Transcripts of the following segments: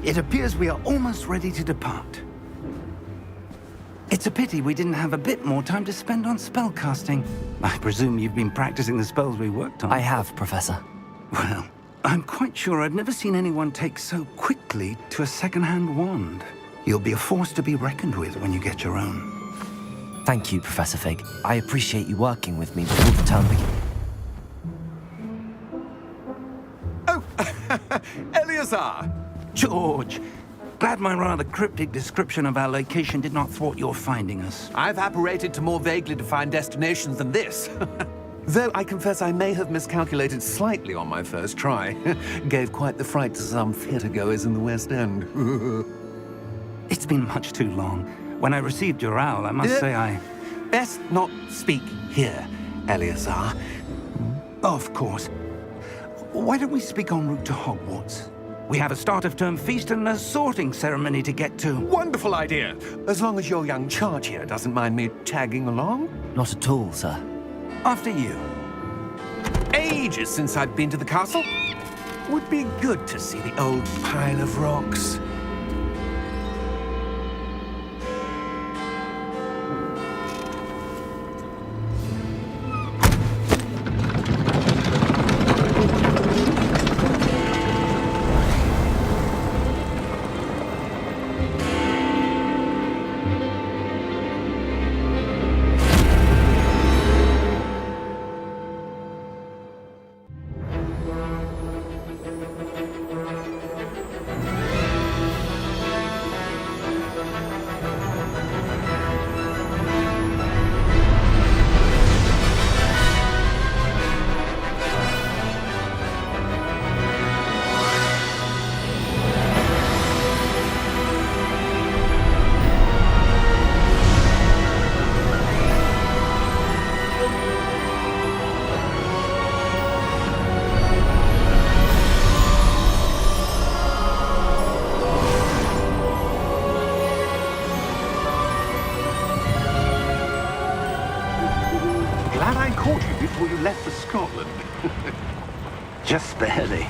It appears we are almost ready to depart. It's a pity we didn't have a bit more time to spend on spellcasting. I presume you've been practicing the spells we worked on. I have, Professor. Well, I'm quite sure I've never seen anyone take so quickly to a second-hand wand. You'll be a force to be reckoned with when you get your own. Thank you, Professor Fig. I appreciate you working with me before the term begins. Oh, Eleazar! George, glad my rather cryptic description of our location did not thwart your finding us. I've apparated to more vaguely defined destinations than this. Though I confess I may have miscalculated slightly on my first try. Gave quite the fright to some theatre-goers in the West End. It's been much too long. When I received your owl, I must say I... Best not speak here, Eleazar. Of course. Why don't we speak en route to Hogwarts? We have a start-of-term feast and a sorting ceremony to get to. Wonderful idea! As long as your young charge here doesn't mind me tagging along. Not at all, sir. After you. Ages since I've been to the castle. Would be good to see the old pile of rocks. Glad I caught you before you left for Scotland. Just barely.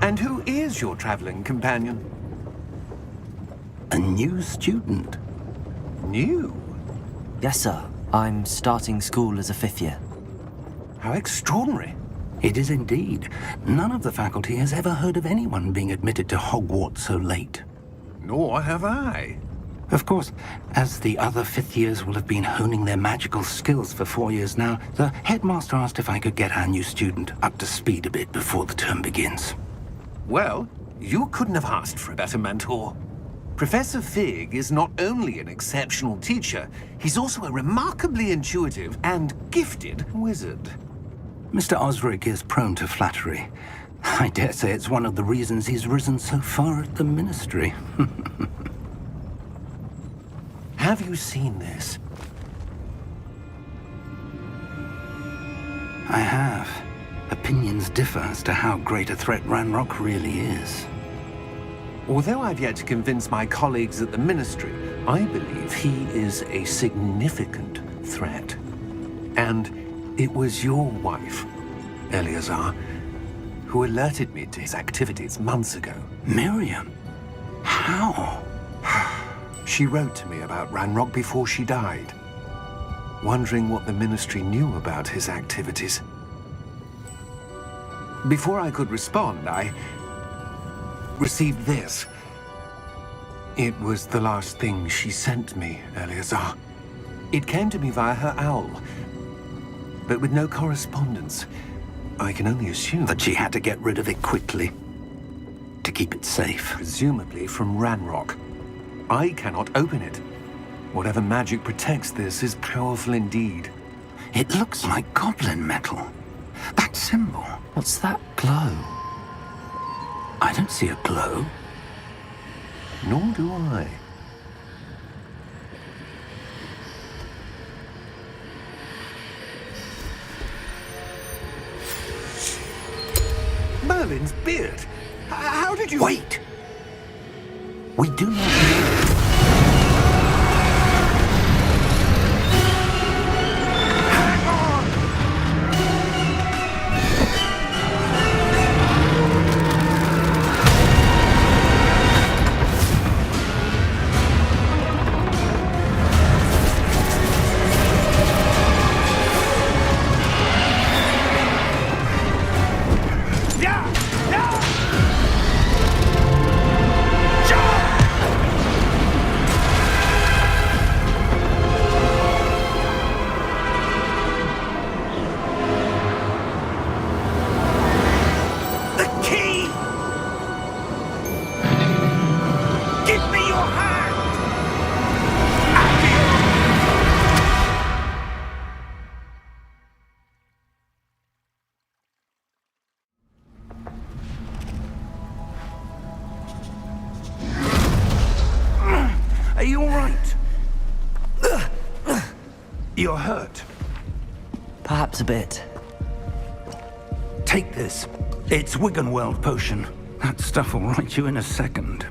And who is your traveling companion? A new student. New? Yes, sir. I'm starting school as a 5th year. How extraordinary. It is indeed. None of the faculty has ever heard of anyone being admitted to Hogwarts so late. Nor have I. Of course, as the other 5th years will have been honing their magical skills for 4 years now, the headmaster asked if I could get our new student up to speed a bit before the term begins. Well, you couldn't have asked for a better mentor. Professor Fig is not only an exceptional teacher, he's also a remarkably intuitive and gifted wizard. Mr. Osric is prone to flattery. I dare say it's one of the reasons he's risen so far at the ministry. Have you seen this? I have. Opinions differ as to how great a threat Ranrock really is. Although I've yet to convince my colleagues at the Ministry, I believe he is a significant threat. And it was your wife, Eleazar, who alerted me to his activities months ago. Miriam? How? She wrote to me about Ranrock before she died, wondering what the Ministry knew about his activities. Before I could respond, I received this. It was the last thing she sent me, Eleazar. It came to me via her owl, but with no correspondence. I can only assume That she had to get rid of it quickly, to keep it safe. presumably from Ranrock. I cannot open it. Whatever magic protects this is powerful indeed. It looks like goblin metal. That symbol. What's that glow? I don't see a glow. Nor do I. Merlin's beard. How did you... Wait! We do not know. You're hurt. Perhaps a bit. Take this. It's Wiggenweld potion. That stuff will right you in a second.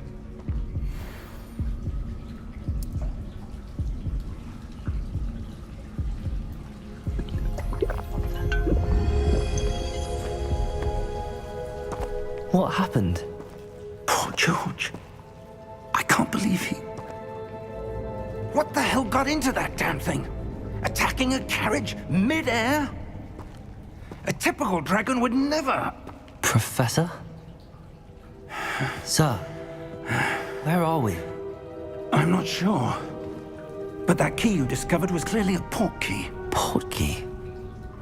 What happened? Poor George. I can't believe he... What the hell got into that damn thing? Attacking a carriage mid-air? A typical dragon would never... Professor? Sir, where are we? I'm not sure. But that key you discovered was clearly a portkey. Portkey?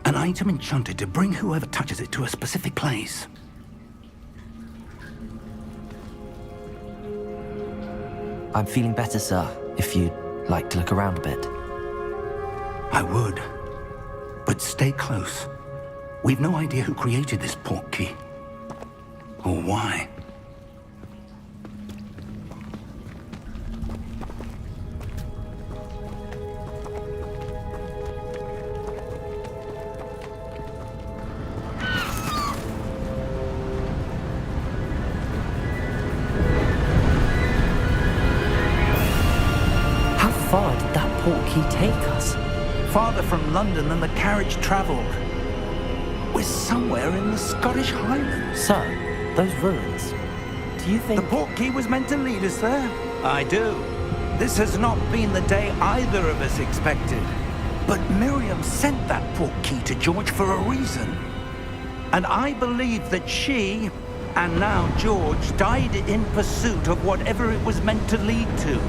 An item enchanted to bring whoever touches it to a specific place. I'm feeling better, sir, if you'd like to look around a bit. I would. But stay close. We've no idea who created this portkey. Or why. How far did that portkey take us? Farther from London than the carriage travelled. We're somewhere in the Scottish Highlands. Sir, those ruins. Do you think... The portkey was meant to lead us there? I do. This has not been the day either of us expected. But Miriam sent that portkey to George for a reason. And I believe that she, and now George, died in pursuit of whatever it was meant to lead to.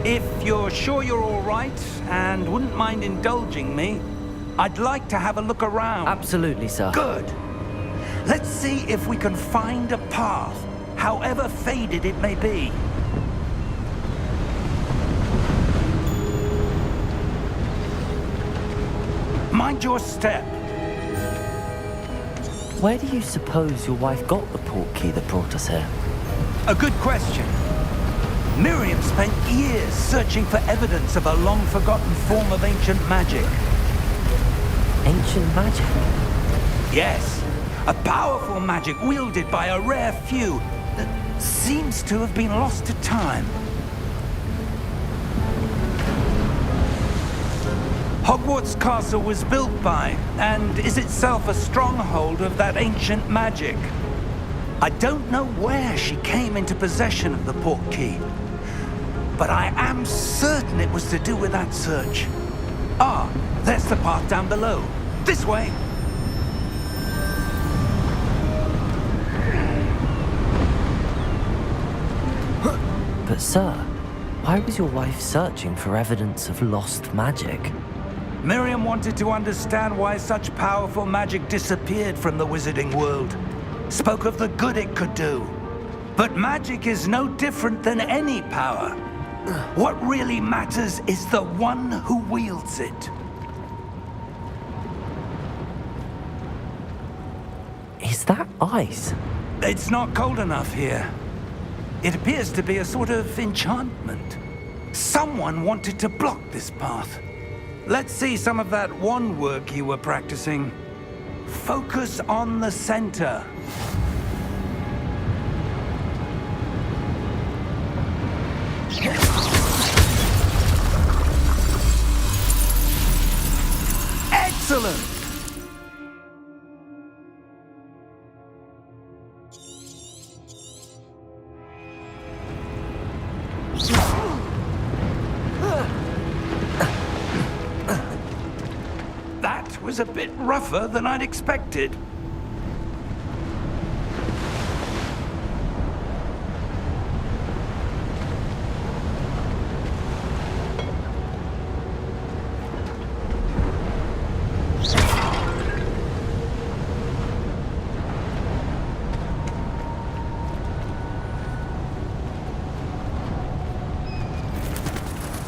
If you're sure you're all right, and wouldn't mind indulging me, I'd like to have a look around. Absolutely, sir. Good. Let's see if we can find a path, however faded it may be. Mind your step. Where do you suppose your wife got the portkey that brought us here? A good question. Miriam spent years searching for evidence of a long-forgotten form of ancient magic. Ancient magic? Yes, a powerful magic wielded by a rare few that seems to have been lost to time. Hogwarts Castle was built by, and is itself a stronghold of that ancient magic. I don't know where she came into possession of the portkey, but I am certain it was to do with that search. Ah, there's the path down below. This way. But sir, why was your wife searching for evidence of lost magic? Miriam wanted to understand why such powerful magic disappeared from the wizarding world. Spoke of the good it could do. But magic is no different than any power. What really matters is the one who wields it. Is that ice? It's not cold enough here. It appears to be a sort of enchantment. Someone wanted to block this path. Let's see some of that wand work you were practicing. Focus on the center. Excellent! That was a bit rougher than I'd expected.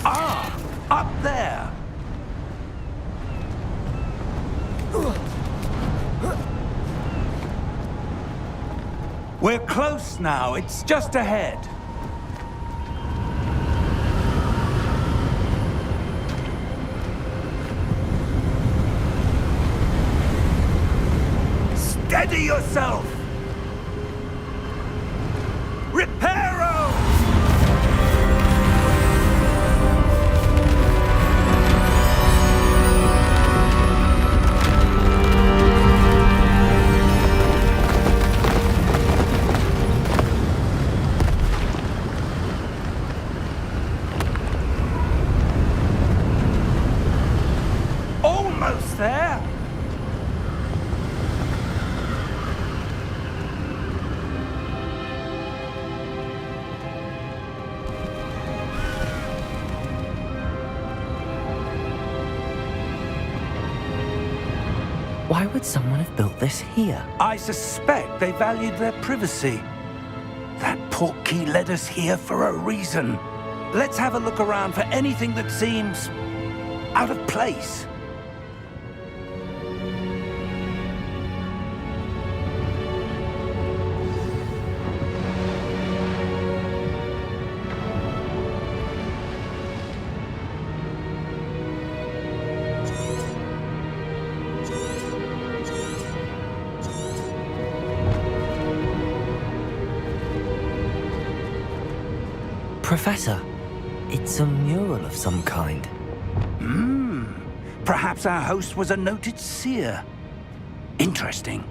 Ah, up there. We're close now. It's just ahead. Steady yourself! Reparo! Almost there! Why would someone have built this here? I suspect they valued their privacy. That portkey led us here for a reason. Let's have a look around for anything that seems out of place. Professor, it's a mural of some kind. Perhaps our host was a noted seer. Interesting.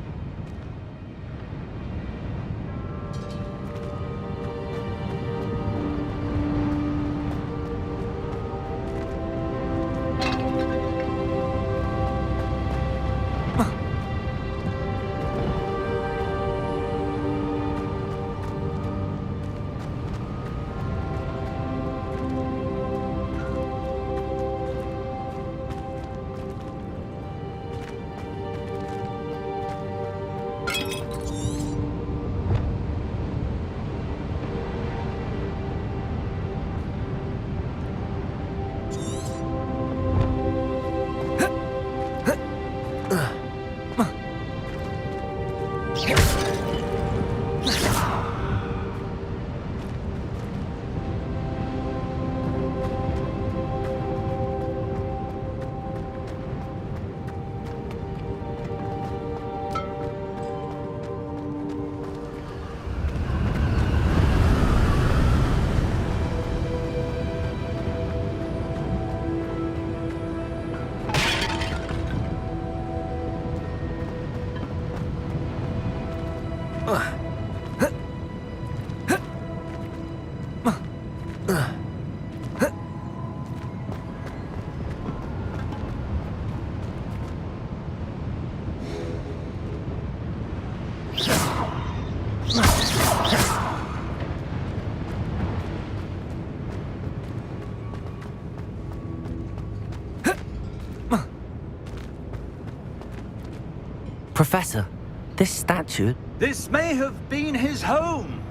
Professor, this statue... This may have been his home.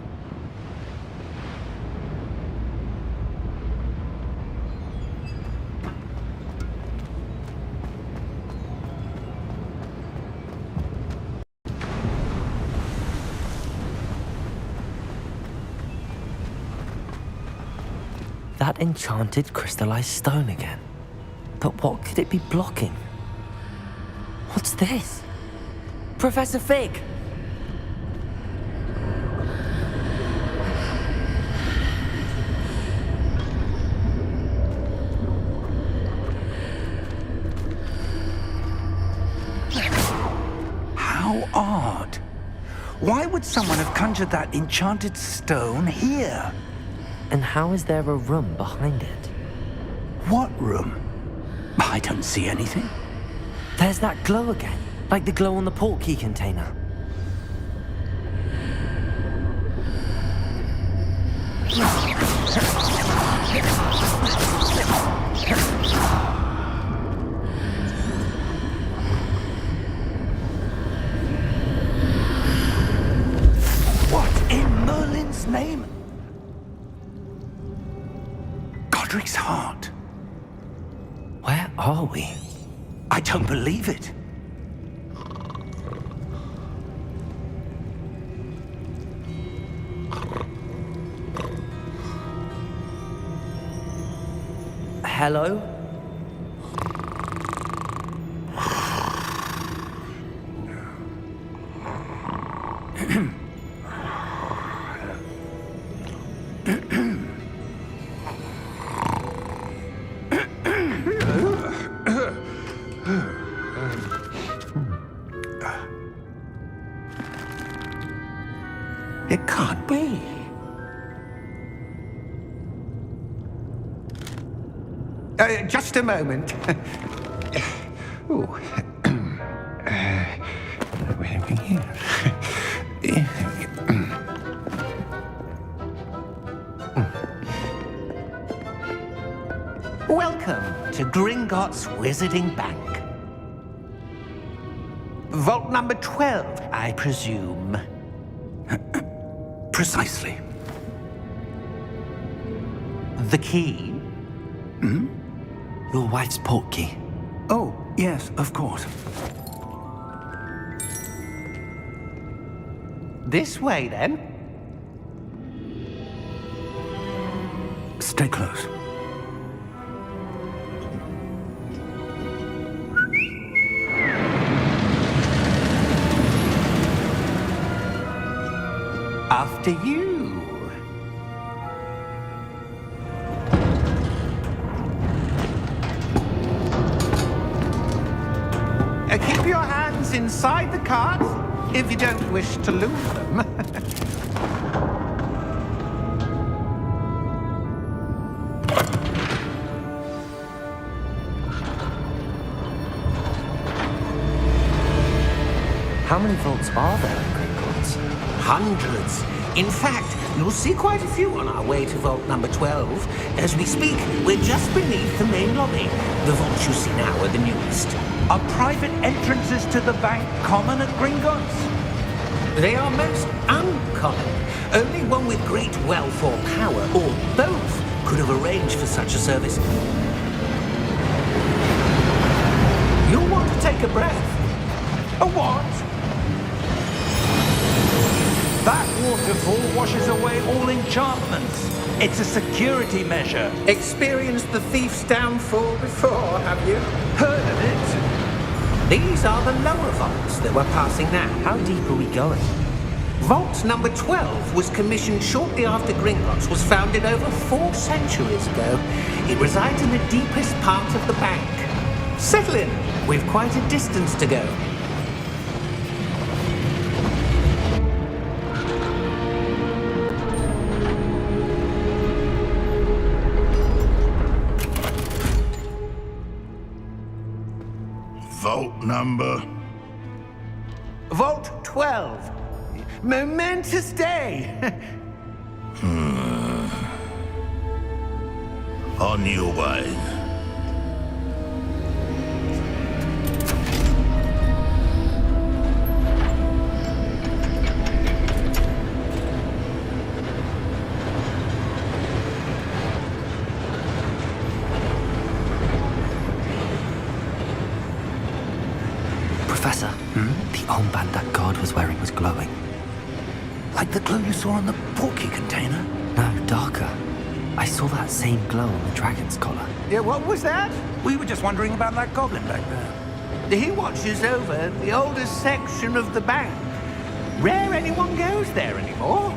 That enchanted crystallized stone again. But what could it be blocking? What's this? Professor Fig! How odd. Why would someone have conjured that enchanted stone here? And how is there a room behind it? What room? I don't see anything. There's that glow again, like the glow on the portkey container. What in Merlin's name? Godric's heart. Where are we? I don't believe it. Hello? It can't be. Just a moment. Ooh. Where are we here? Welcome to Gringotts Wizarding Bank. Vault number 12, I presume. Precisely. The key? Your wife's portkey. Oh, yes, of course. This way, then. Stay close. After you. Keep your hands inside the cart if you don't wish to lose them. How many vaults are there in Gringotts? Hundreds. In fact, you'll see quite a few on our way to vault number 12. As we speak, we're just beneath the main lobby. The vaults you see now are the newest. Are private entrances to the bank common at Gringotts? They are most uncommon. Only one with great wealth or power, or both, could have arranged for such a service. You'll want to take a breath. A what? That waterfall washes away all enchantments. It's a security measure. Experienced the thief's downfall before, have you? Heard of it? These are the lower vaults that we're passing now. How deep are we going? Vault number 12 was commissioned shortly after Gringotts was founded over 4 centuries ago. It resides in the deepest part of the bank. Settle in. We've quite a distance to go. Vault number? Vault 12. Momentous day. On your way. Professor, the armband that guard was wearing was glowing. Like the glow you saw on the portkey container? No, darker. I saw that same glow on the dragon's collar. Yeah, what was that? We were just wondering about that goblin back there. He watches over the oldest section of the bank. Rare anyone goes there anymore.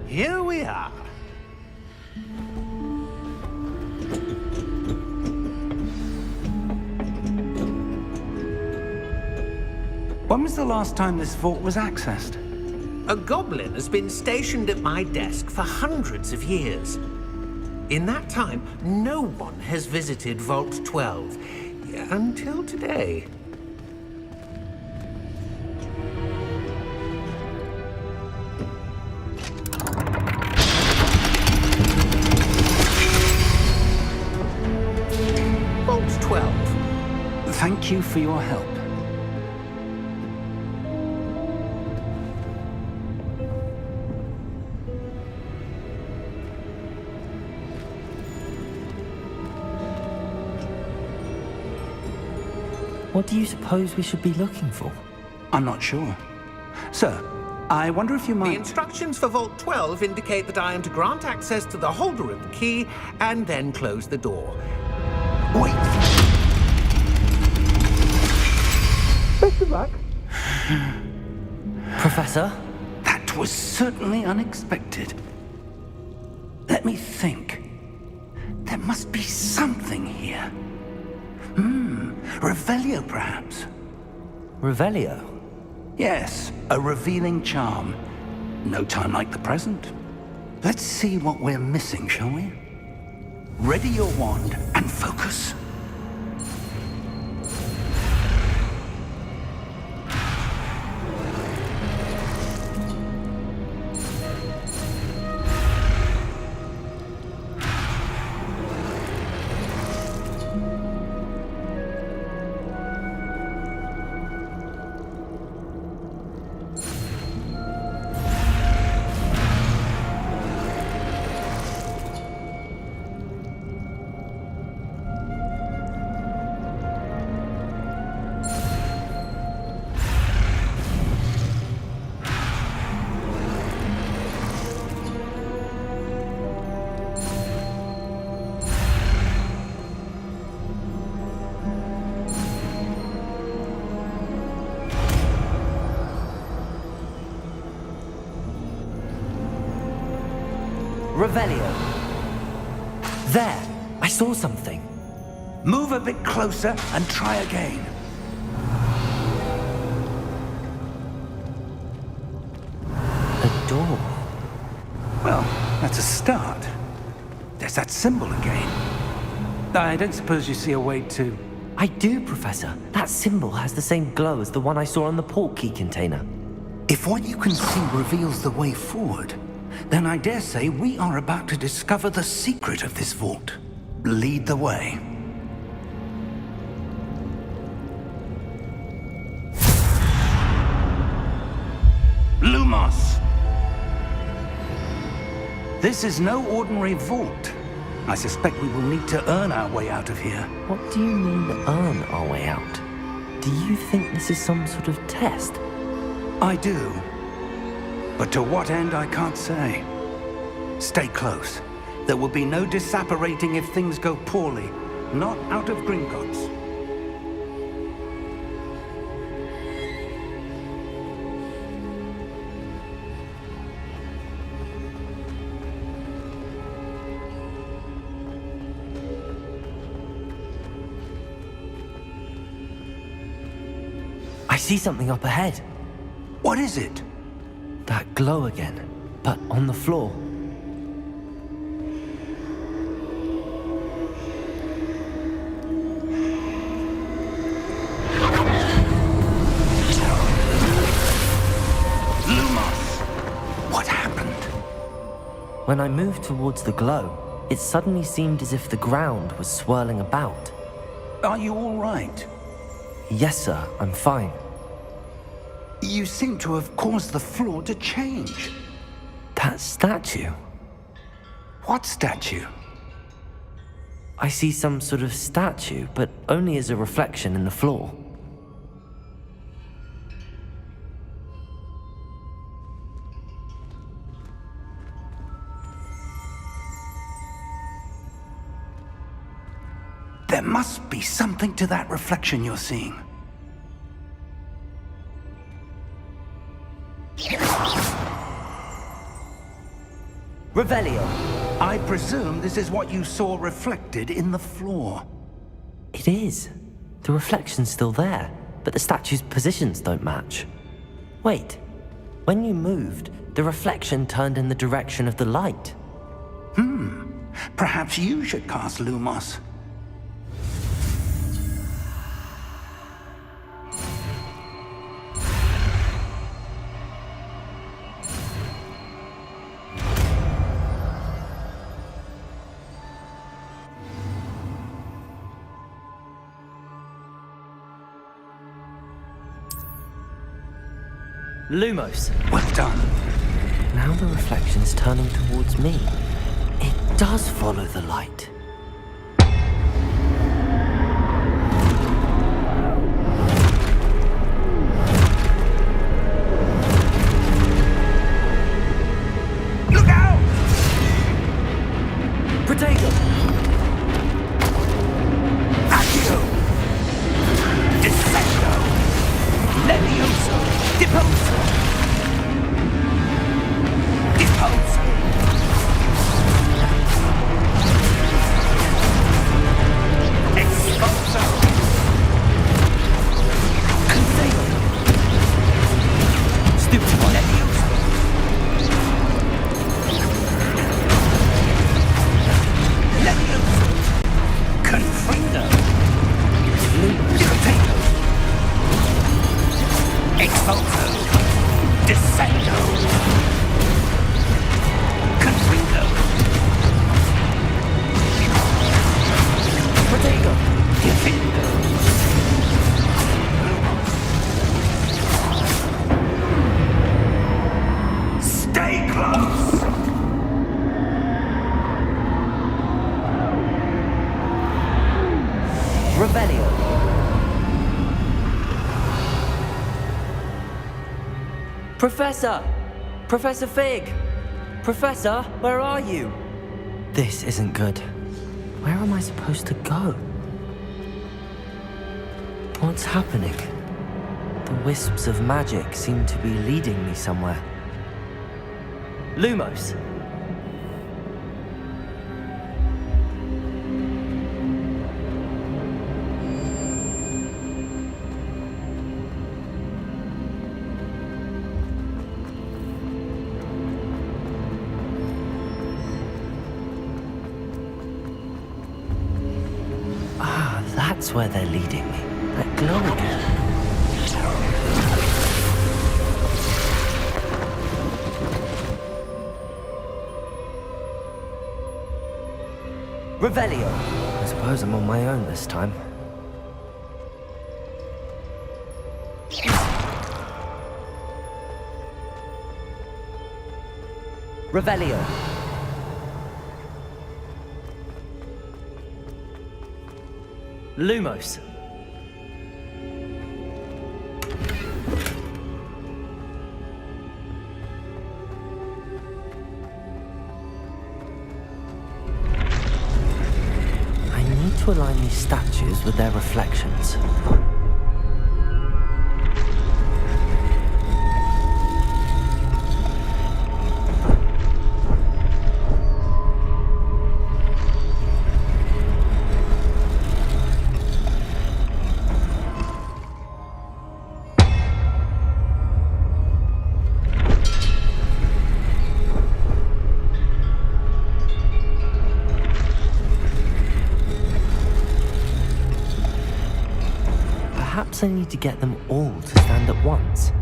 Here we are. When was the last time this vault was accessed? A goblin has been stationed at my desk for hundreds of years. In that time, no one has visited Vault 12 until today. Vault 12. Thank you for your help. What do you suppose we should be looking for? I'm not sure. Sir, I wonder if you The might... instructions for Vault 12 indicate that I am to grant access to the holder of the key and then close the door. Wait! Best of luck. Professor? That was certainly unexpected. Let me think. There must be something here. Revelio, perhaps? Revelio? Yes, a revealing charm. No time like the present. Let's see what we're missing, shall we? Ready your wand and focus. Revelio. There! I saw something. Move a bit closer and try again. A door. Well, that's a start. There's that symbol again. I don't suppose you see a way to... I do, Professor. That symbol has the same glow as the one I saw on the portkey container. If what you can see reveals the way forward, then I dare say we are about to discover the secret of this vault. Lead the way. Lumos! This is no ordinary vault. I suspect we will need to earn our way out of here. What do you mean, earn our way out? Do you think this is some sort of test? I do. But to what end, I can't say. Stay close. There will be no disapparating if things go poorly. Not out of Gringotts. I see something up ahead. What is it? That glow again, but on the floor. Lumos! What happened? When I moved towards the glow, it suddenly seemed as if the ground was swirling about. Are you all right? Yes, sir, I'm fine. You seem to have caused the floor to change. That statue? What statue? I see some sort of statue, but only as a reflection in the floor. There must be something to that reflection you're seeing. Revelio! I presume this is what you saw reflected in the floor. It is. The reflection's still there, but the statue's positions don't match. Wait. When you moved, the reflection turned in the direction of the light. Perhaps you should cast Lumos. Lumos! Well done. Now the reflection's turning towards me. It does follow the light. Look out! Protego! Stay close! Revelio. Professor! Professor Fig! Professor, where are you? This isn't good. Where am I supposed to go? What's happening? The wisps of magic seem to be leading me somewhere. Lumos! Ah, that's where they're leading me. That glow again. Revelio. I suppose I'm on my own this time. Revelio. Lumos. I need to align these statues with their reflections. Perhaps I need to get them all to stand at once.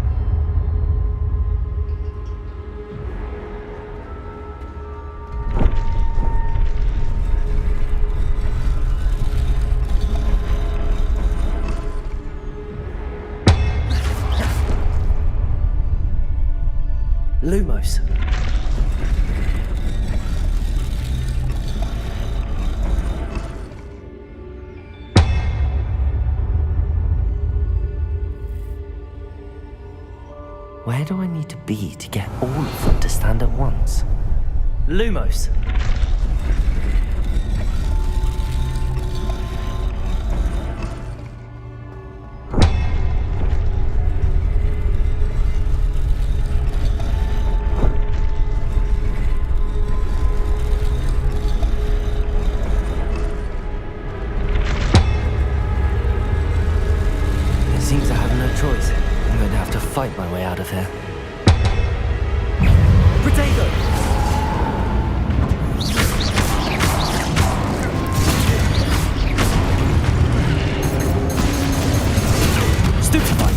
Lumos. Where do I need to be to get all of them to stand at once? Lumos. It seems I have no choice. I'm going to have to fight my way out of here. Potato! Stupefy!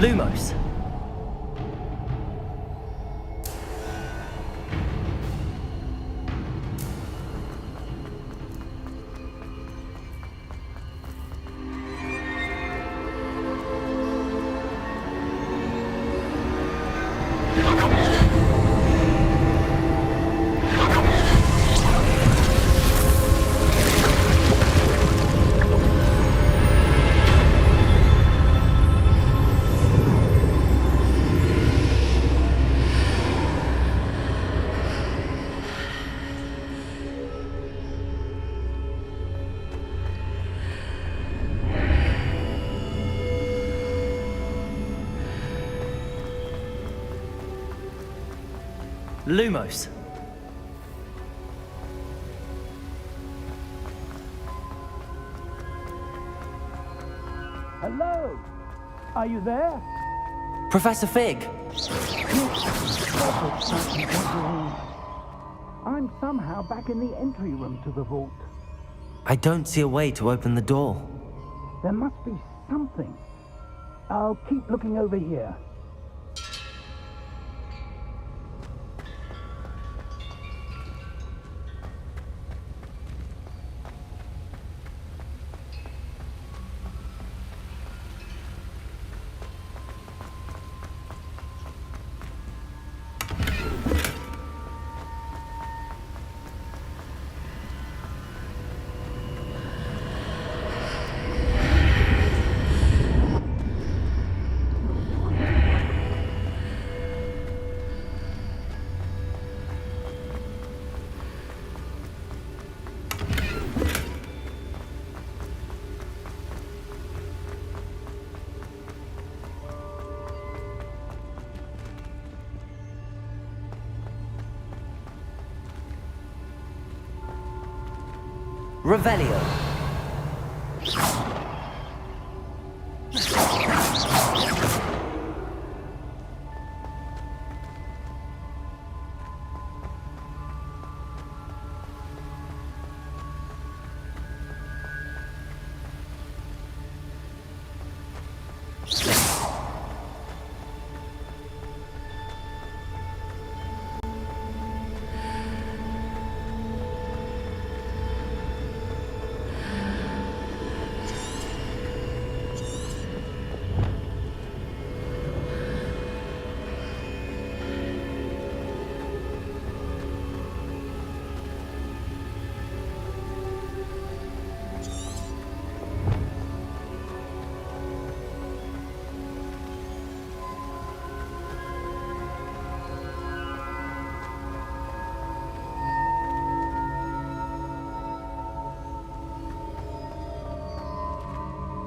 Lumos. Lumos. Hello? Are you there? Professor Fig. I'm somehow back in the entry room to the vault. I don't see a way to open the door. There must be something. I'll keep looking over here. Revelio.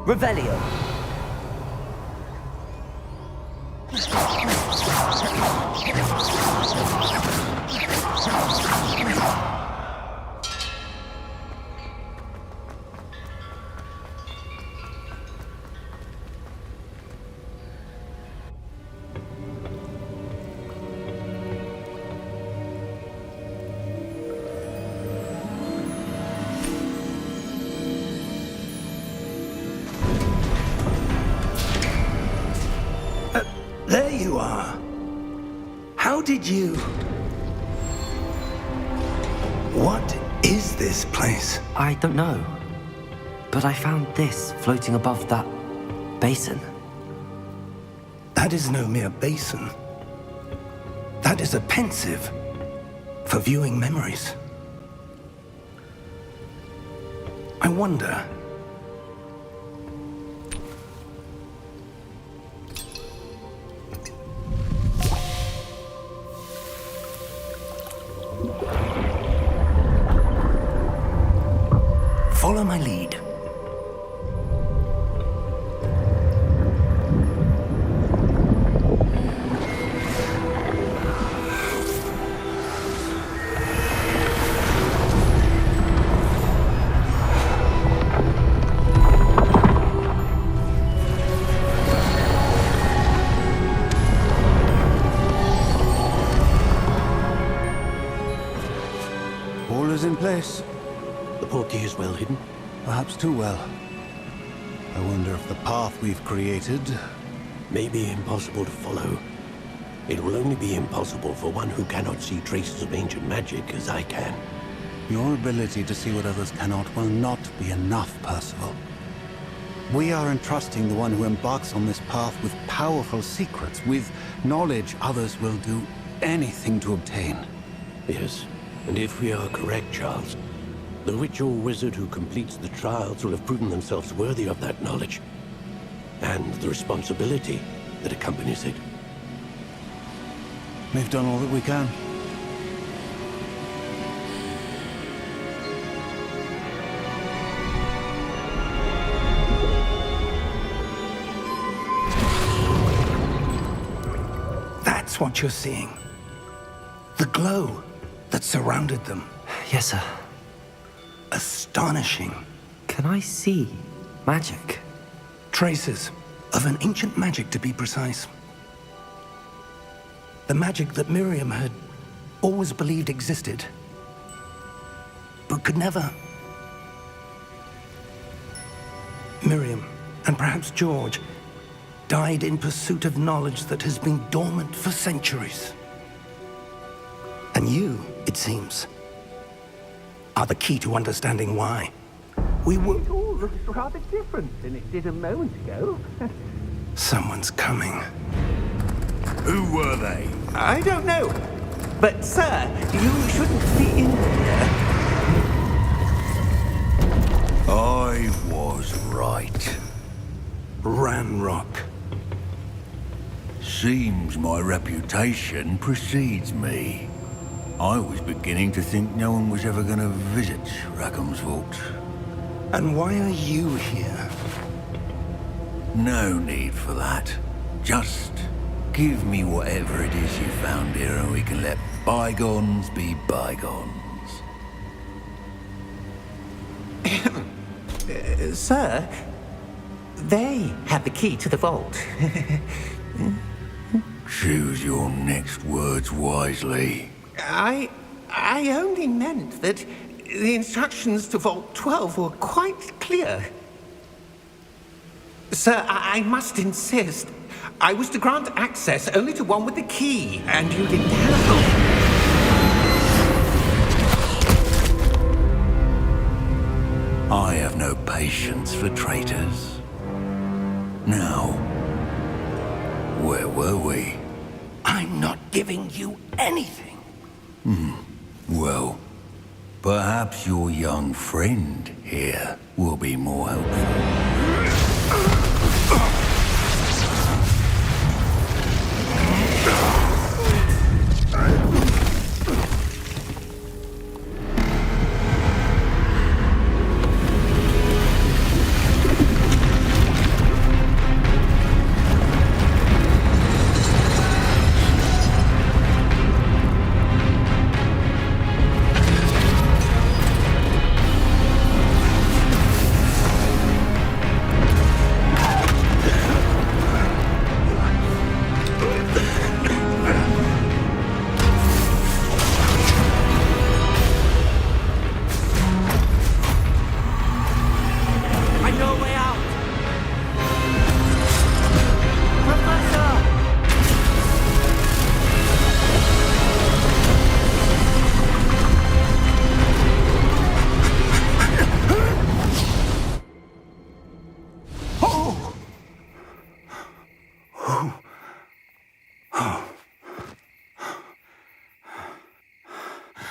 Revelio. There you are. How did you... What is this place? I don't know. But I found this floating above that basin. That is no mere basin. That is a pensive for viewing memories. I wonder... Follow my lead. All is in place. The portkey is well hidden. Perhaps too well. I wonder if the path we've created may be impossible to follow. It will only be impossible for one who cannot see traces of ancient magic as I can. Your ability to see what others cannot will not be enough, Percival. We are entrusting the one who embarks on this path with powerful secrets, with knowledge others will do anything to obtain. Yes, and if we are correct, Charles, the witch or wizard who completes the trials will have proven themselves worthy of that knowledge, and the responsibility that accompanies it. We've done all that we can. That's what you're seeing. The glow that surrounded them. Yes, sir. Astonishing. Can I see magic? Traces of an ancient magic, to be precise. The magic that Miriam had always believed existed, but could never. Miriam, and perhaps George, died in pursuit of knowledge that has been dormant for centuries. And you, it seems, are the key to understanding why. We were... It all looks rather different than it did a moment ago. Someone's coming. Who were they? I don't know. But, sir, you shouldn't be in here. I was right. Ranrock. Seems my reputation precedes me. I was beginning to think no one was ever going to visit Rackham's vault. And why are you here? No need for that. Just give me whatever it is you found here and we can let bygones be bygones. Sir, they have the key to the vault. Choose your next words wisely. I only meant that the instructions to Vault 12 were quite clear. Sir, I must insist. I was to grant access only to one with the key, and you didn't have. I have no patience for traitors. Now, where were we? I'm not giving you anything. Well, perhaps your young friend here will be more helpful.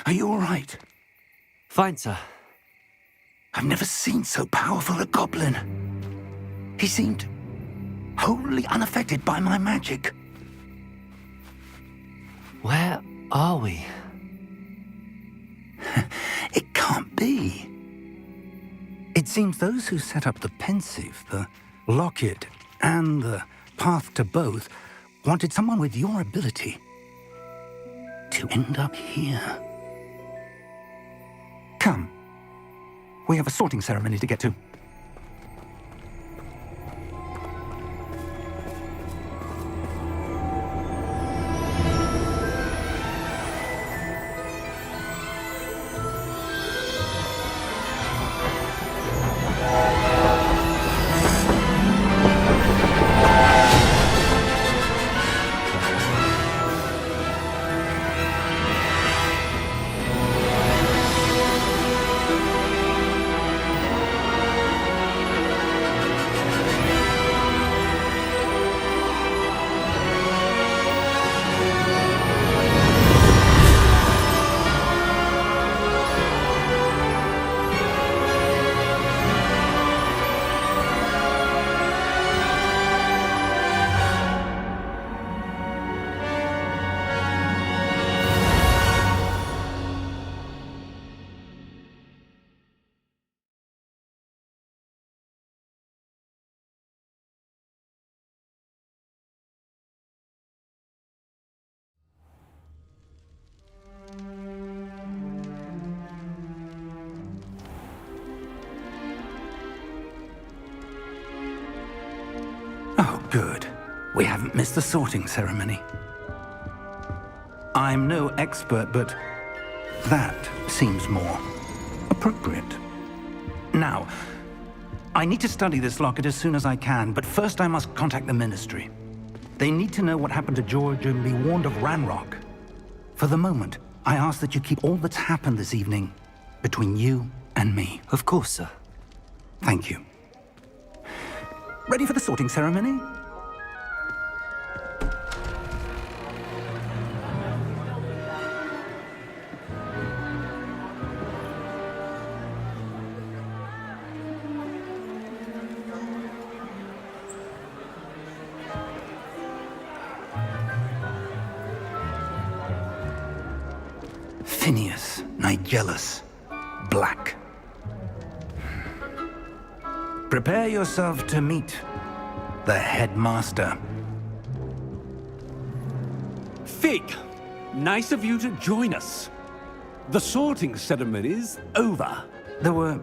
Are you all right? Fine, sir. I've never seen so powerful a goblin. He seemed wholly unaffected by my magic. Where are we? It can't be. It seems those who set up the pensive, the locket, and the path to both wanted someone with your ability to end up here. Come. We have a sorting ceremony to get to. Good. We haven't missed the sorting ceremony. I'm no expert, but that seems more appropriate. Now, I need to study this locket as soon as I can, but first I must contact the Ministry. They need to know what happened to George and be warned of Ranrock. For the moment, I ask that you keep all that's happened this evening between you and me. Of course, sir. Thank you. Ready for the sorting ceremony? Phineas, Nigellus, Black. Prepare yourself to meet the headmaster. Fig, nice of you to join us. The sorting ceremony's over. There were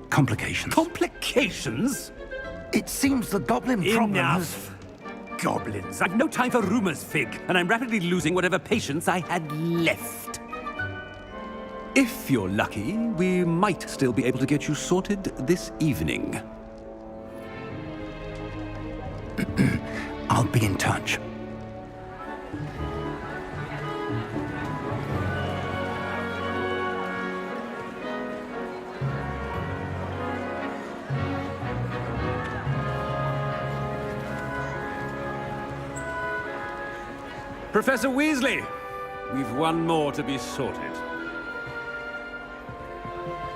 complications. Complications? It seems the goblin problem has... Enough! Goblins. I've no time for rumors, Fig, and I'm rapidly losing whatever patience I had left. If you're lucky, we might still be able to get you sorted this evening. I'll be in touch. Professor Weasley, we've one more to be sorted.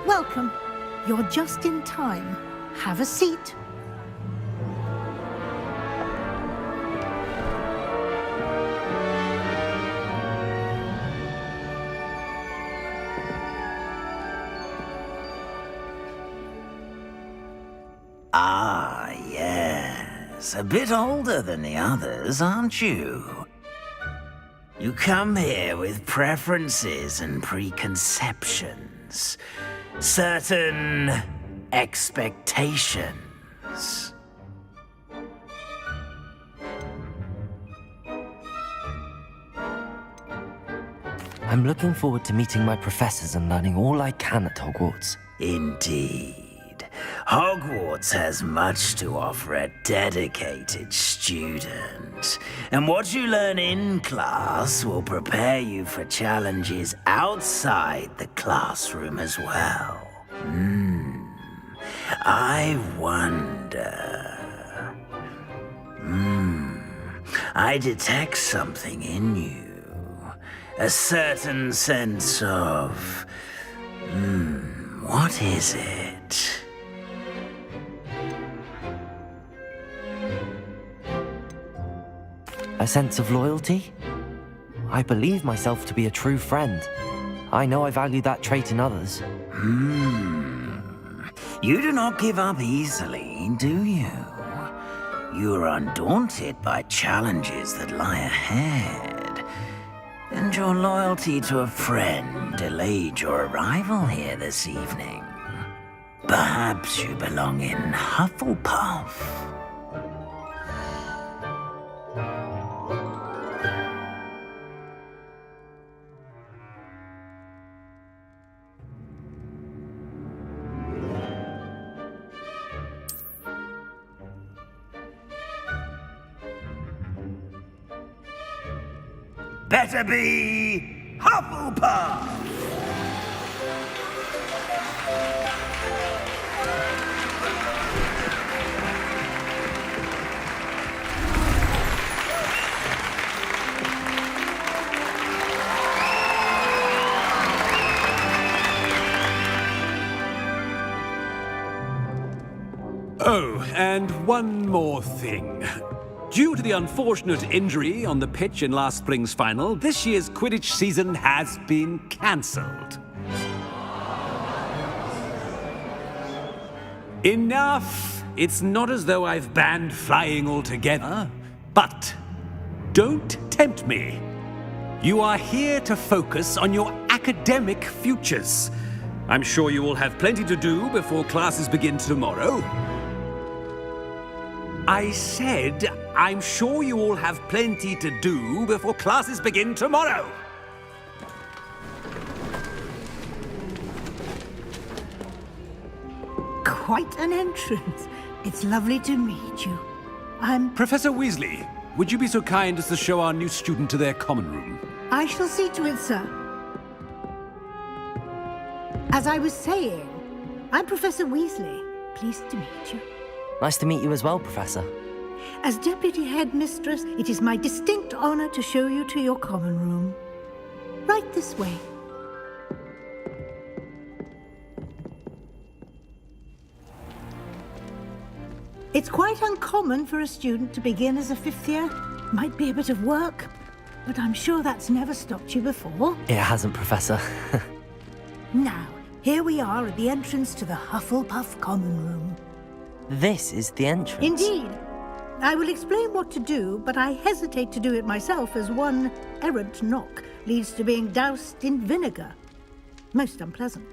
Welcome. You're just in time. Have a seat. Ah, yes. A bit older than the others, aren't you? You come here with preferences and preconceptions. Certain expectations. I'm looking forward to meeting my professors and learning all I can at Hogwarts. Indeed. Hogwarts has much to offer a dedicated student. And what you learn in class will prepare you for challenges outside the classroom as well. I wonder... I detect something in you. A certain sense of... what is it? A sense of loyalty? I believe myself to be a true friend. I know I value that trait in others. You do not give up easily, do you? You are undaunted by challenges that lie ahead. And your loyalty to a friend delayed your arrival here this evening. Perhaps you belong in Hufflepuff. Better be Hufflepuff! Oh, and one more thing. Due to the unfortunate injury on the pitch in last spring's final, this year's Quidditch season has been cancelled. Enough! It's not as though I've banned flying altogether, but don't tempt me. You are here to focus on your academic futures. I'm sure you will have plenty to do before classes begin tomorrow. I said I'm sure you all have plenty to do before classes begin tomorrow. Quite an entrance. It's lovely to meet you. Professor Weasley, would you be so kind as to show our new student to their common room? I shall see to it, sir. As I was saying, I'm Professor Weasley. Pleased to meet you. Nice to meet you as well, Professor. As Deputy Headmistress, it is my distinct honor to show you to your common room. Right this way. It's quite uncommon for a student to begin as a fifth year. Might be a bit of work, but I'm sure that's never stopped you before. It hasn't, Professor. Now, here we are at the entrance to the Hufflepuff common room. This is the entrance. Indeed. I will explain what to do, but I hesitate to do it myself as one errant knock leads to being doused in vinegar. Most unpleasant.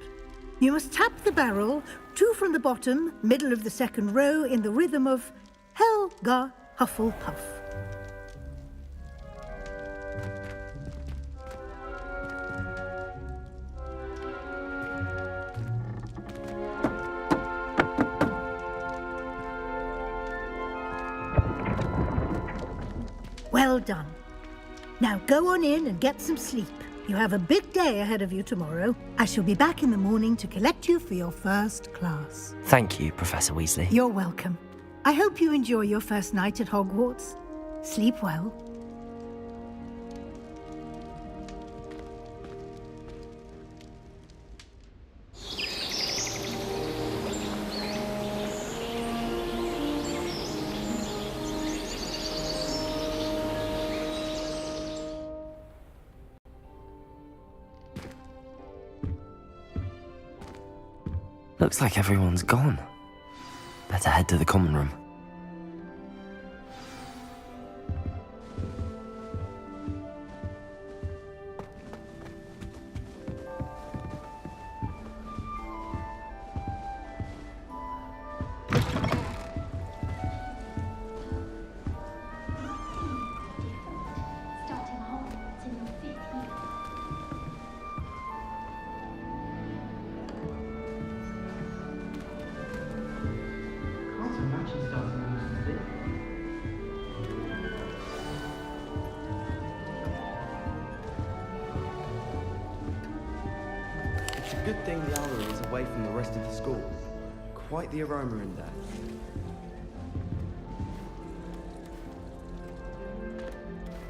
You must tap the barrel, 2 from the bottom, middle of the second row, in the rhythm of Helga Hufflepuff. Well done. Now go on in and get some sleep. You have a big day ahead of you tomorrow. I shall be back in the morning to collect you for your first class. Thank you, Professor Weasley. You're welcome. I hope you enjoy your first night at Hogwarts. Sleep well. Looks like everyone's gone. Better head to the common room. Good thing the owlery is away from the rest of the school. Quite the aroma in there.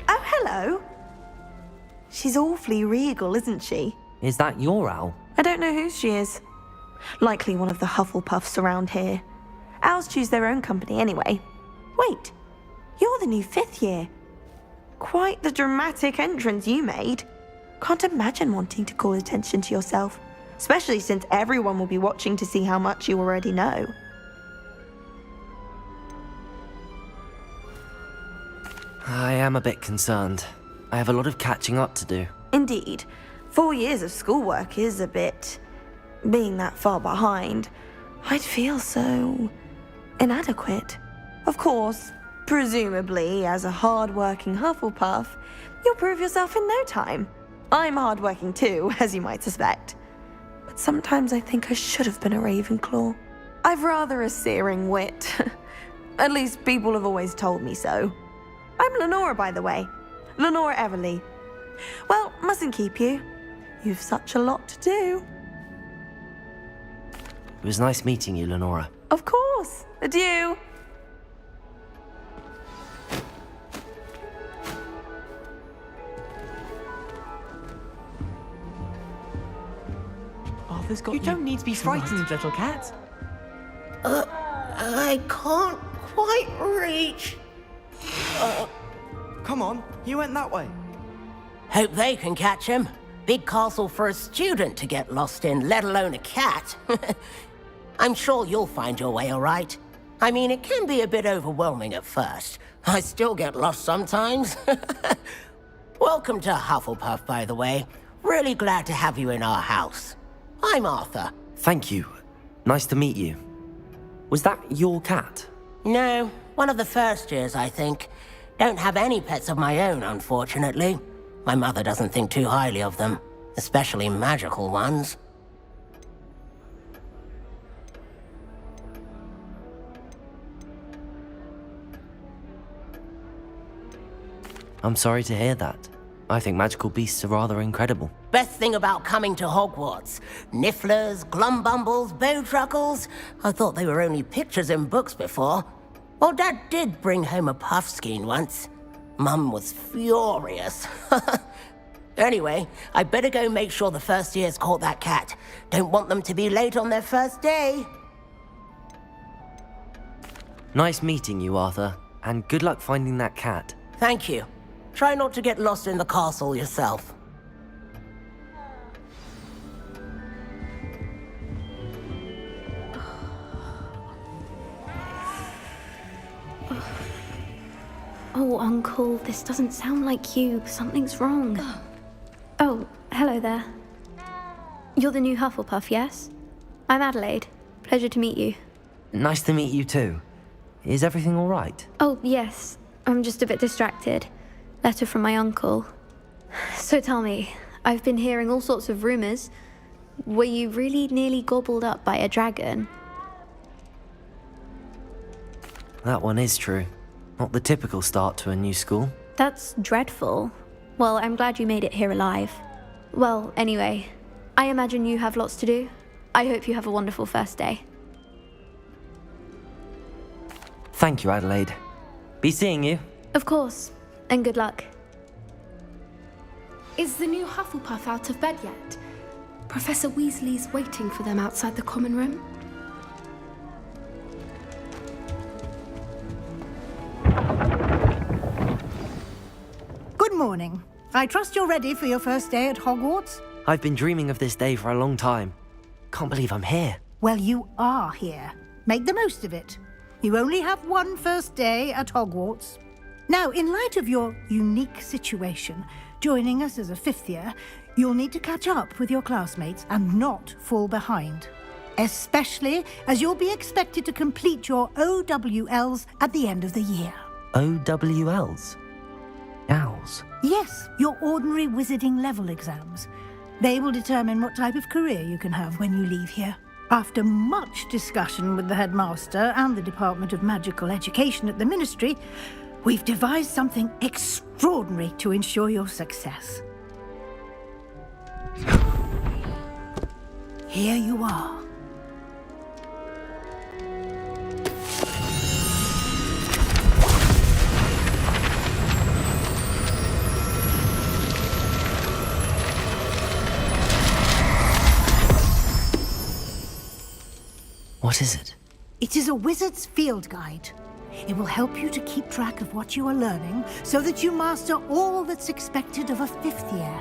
Oh, hello. She's awfully regal, isn't she? Is that your owl? I don't know whose she is. Likely one of the Hufflepuffs around here. Owls choose their own company anyway. Wait, you're the new 5th year. Quite the dramatic entrance you made. Can't imagine wanting to call attention to yourself. Especially since everyone will be watching to see how much you already know. I am a bit concerned. I have a lot of catching up to do. Indeed. 4 years of schoolwork is a bit... being that far behind. I'd feel so... inadequate. Of course, presumably, as a hard-working Hufflepuff, you'll prove yourself in no time. I'm hard-working too, as you might suspect. But sometimes I think I should have been a Ravenclaw. I've rather a searing wit. At least people have always told me so. I'm Lenora, by the way. Lenora Everly. Well, mustn't keep you. You've such a lot to do. It was nice meeting you, Lenora. Of course. Adieu. You don't need to be frightened, little cat. I can't quite reach. Come on, you went that way. Hope they can catch him. Big castle for a student to get lost in, let alone a cat. I'm sure you'll find your way all right. I mean, it can be a bit overwhelming at first. I still get lost sometimes. Welcome to Hufflepuff, by the way. Really glad to have you in our house. I'm Arthur. Thank you. Nice to meet you. Was that your cat? No, one of the first years, I think. Don't have any pets of my own, unfortunately. My mother doesn't think too highly of them, especially magical ones. I'm sorry to hear that. I think magical beasts are rather incredible. Best thing about coming to Hogwarts. Nifflers, glumbumbles, bowtruckles. I thought they were only pictures in books before. Well, Dad did bring home a puffskein once. Mum was furious. Anyway, I better go make sure the first years caught that cat. Don't want them to be late on their first day. Nice meeting you, Arthur. And good luck finding that cat. Thank you. Try not to get lost in the castle yourself. Oh, Uncle, this doesn't sound like you. Something's wrong. Oh, hello there. You're the new Hufflepuff, yes? I'm Adelaide. Pleasure to meet you. Nice to meet you too. Is everything all right? Oh, yes. I'm just a bit distracted. Letter from my uncle. So tell me, I've been hearing all sorts of rumors. Were you really nearly gobbled up by a dragon? That one is true. Not the typical start to a new school. That's dreadful. Well, I'm glad you made it here alive. Well, anyway, I imagine you have lots to do. I hope you have a wonderful first day. Thank you, Adelaide. Be seeing you. Of course, and good luck. Is the new Hufflepuff out of bed yet? Professor Weasley's waiting for them outside the common room. Good morning. I trust you're ready for your first day at Hogwarts? I've been dreaming of this day for a long time. Can't believe I'm here. Well, you are here. Make the most of it. You only have one first day at Hogwarts. Now, in light of your unique situation, joining us as a fifth year, you'll need to catch up with your classmates and not fall behind. Especially as you'll be expected to complete your OWLs at the end of the year. OWLs? Owls? Yes, your ordinary wizarding level exams. They will determine what type of career you can have when you leave here. After much discussion with the headmaster and the Department of Magical Education at the Ministry, we've devised something extraordinary to ensure your success. Here you are. What is it? It is a wizard's field guide. It will help you to keep track of what you are learning so that you master all that's expected of a fifth year.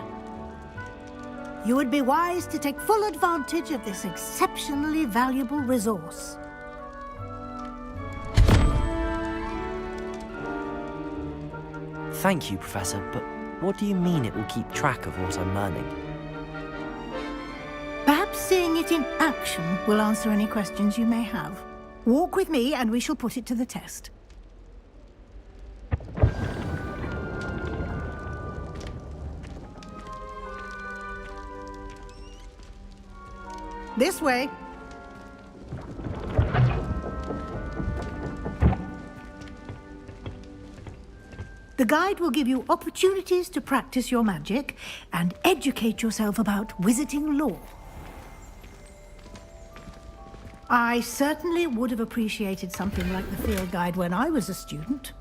You would be wise to take full advantage of this exceptionally valuable resource. Thank you, Professor, but what do you mean it will keep track of what I'm learning? Perhaps seeing it in action will answer any questions you may have. Walk with me and we shall put it to the test. This way. The guide will give you opportunities to practice your magic and educate yourself about wizarding lore. I certainly would have appreciated something like the field guide when I was a student.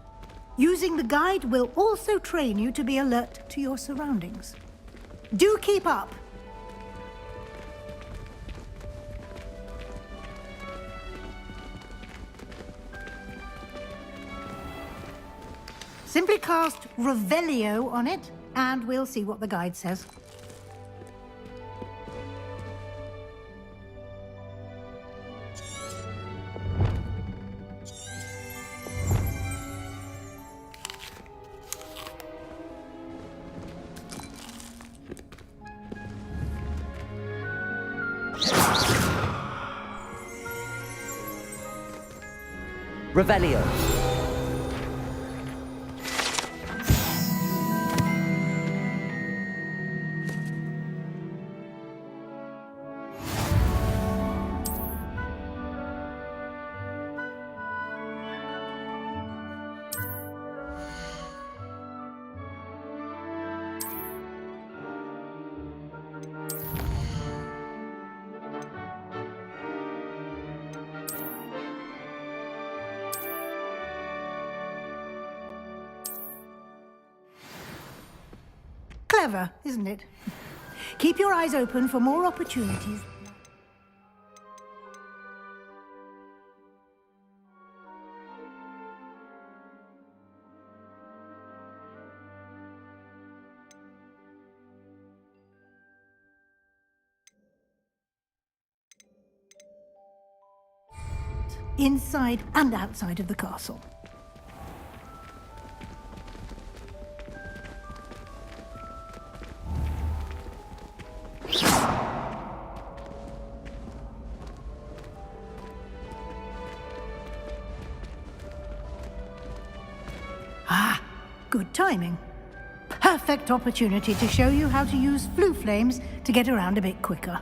Using the guide will also train you to be alert to your surroundings. Do keep up! Simply cast Revelio on it, and we'll see what the guide says. Revelio. Clever, isn't it? Keep your eyes open for more opportunities. Inside and outside of the castle. Good timing. Perfect opportunity to show you how to use flue flames to get around a bit quicker.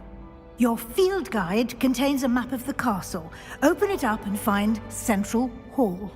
Your field guide contains a map of the castle. Open it up and find Central Hall.